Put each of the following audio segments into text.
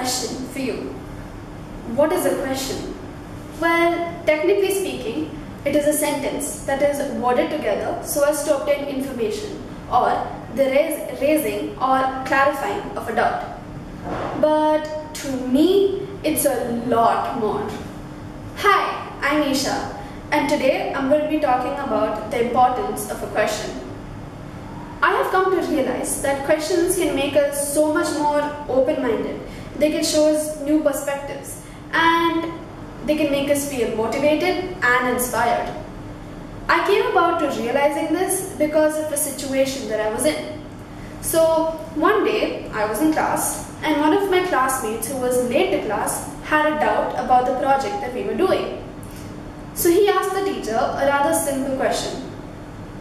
question for you. What is a question? Well, technically speaking, it is a sentence that is worded together so as to obtain information or the raising or clarifying of a doubt. But to me, it's a lot more. Hi, I'm Isha, and today I'm going to be talking about the importance of a question. I have come to realize that questions can make us so much more open-minded. They can show us new perspectives and they can make us feel motivated and inspired. I came about to realizing this because of a situation that I was in. So one day I was in class and one of my classmates who was late to class had a doubt about the project that we were doing. So he asked the teacher a rather simple question.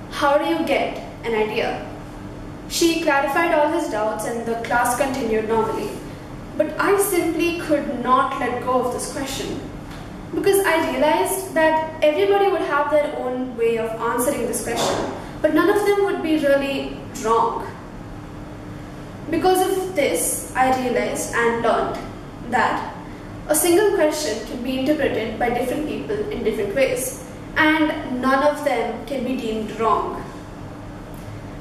How do you get an idea? She clarified all his doubts and the class continued normally. But I simply could not let go of this question because I realized that everybody would have their own way of answering this question, but none of them would be really wrong. Because of this, I realized and learned that a single question can be interpreted by different people in different ways, and none of them can be deemed wrong.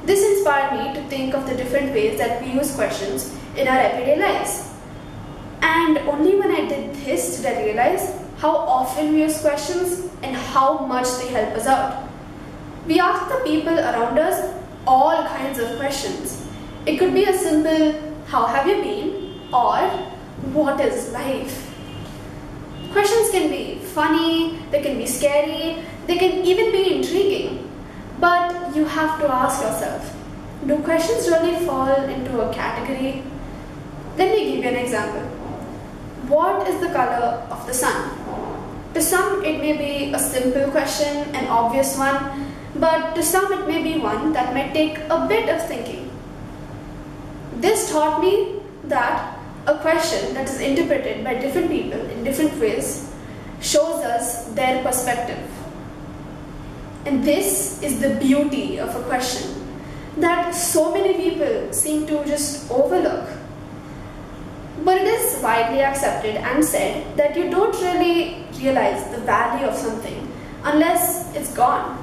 This inspired me to think of the different ways that we use questions in our everyday lives. And only when I did this did I realize how often we use questions and how much they help us out. We ask the people around us all kinds of questions. It could be a simple, how have you been? Or, what is life? Questions can be funny, they can be scary, they can even be intriguing. But you have to ask yourself, do questions really fall into a category? Let me give you an example. What is the color of the sun? To some it may be a simple question, an obvious one, but to some it may be one that might take a bit of thinking. This taught me that a question that is interpreted by different people in different ways shows us their perspective. And this is the beauty of a question that so many people seem to just overlook. But it is widely accepted and said that you don't really realize the value of something unless it's gone.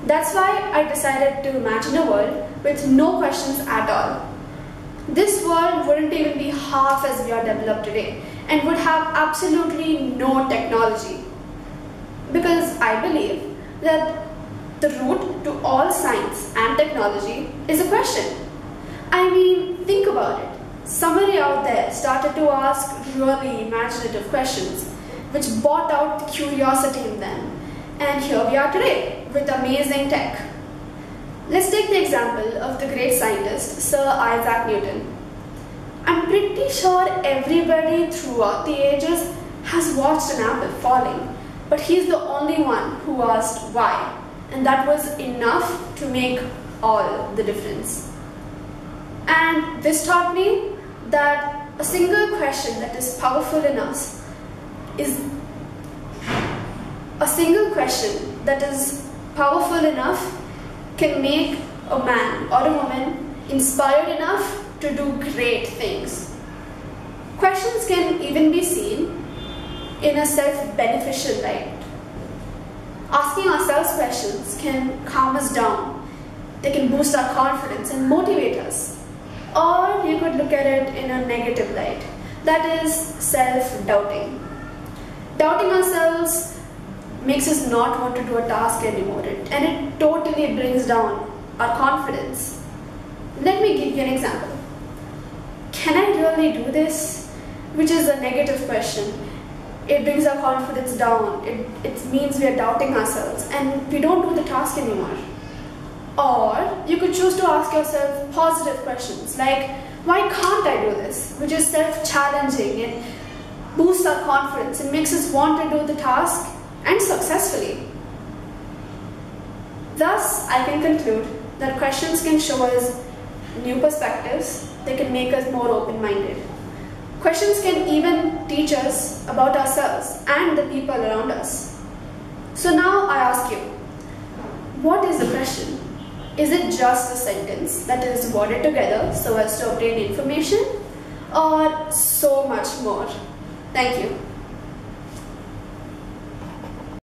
That's why I decided to imagine a world with no questions at all. This world wouldn't even be half as we are developed today and would have absolutely no technology. Because I believe that the root to all science and technology is a question. I mean, think about it. Somebody out there started to ask really imaginative questions, which brought out the curiosity in them. And here we are today with amazing tech. Let's take the example of the great scientist, Sir Isaac Newton. I'm pretty sure everybody throughout the ages has watched an apple falling, but he's the only one who asked why. And that was enough to make all the difference. And this taught me that a single question that is powerful enough can make a man or a woman inspired enough to do great things. Questions can even be seen in a self-beneficial light. Asking ourselves questions can calm us down. They can boost our confidence and motivate us. Or you could look at it in a negative light. That is self-doubting. Doubting ourselves makes us not want to do a task anymore, and it totally brings down our confidence. Let me give you an example. Can I really do this? Which is a negative question. It brings our confidence down. It means we are doubting ourselves and we don't do the task anymore. Or you could choose to ask yourself positive questions like, why can't I do this? Which is self-challenging and boosts our confidence and makes us want to do the task and successfully. Thus, I can conclude that questions can show us new perspectives. They can make us more open-minded. Questions can even teach us about ourselves and the people around us. So now I ask you, what is a question? Is it just a sentence that is worded together so as to obtain information? or so much more. Thank you.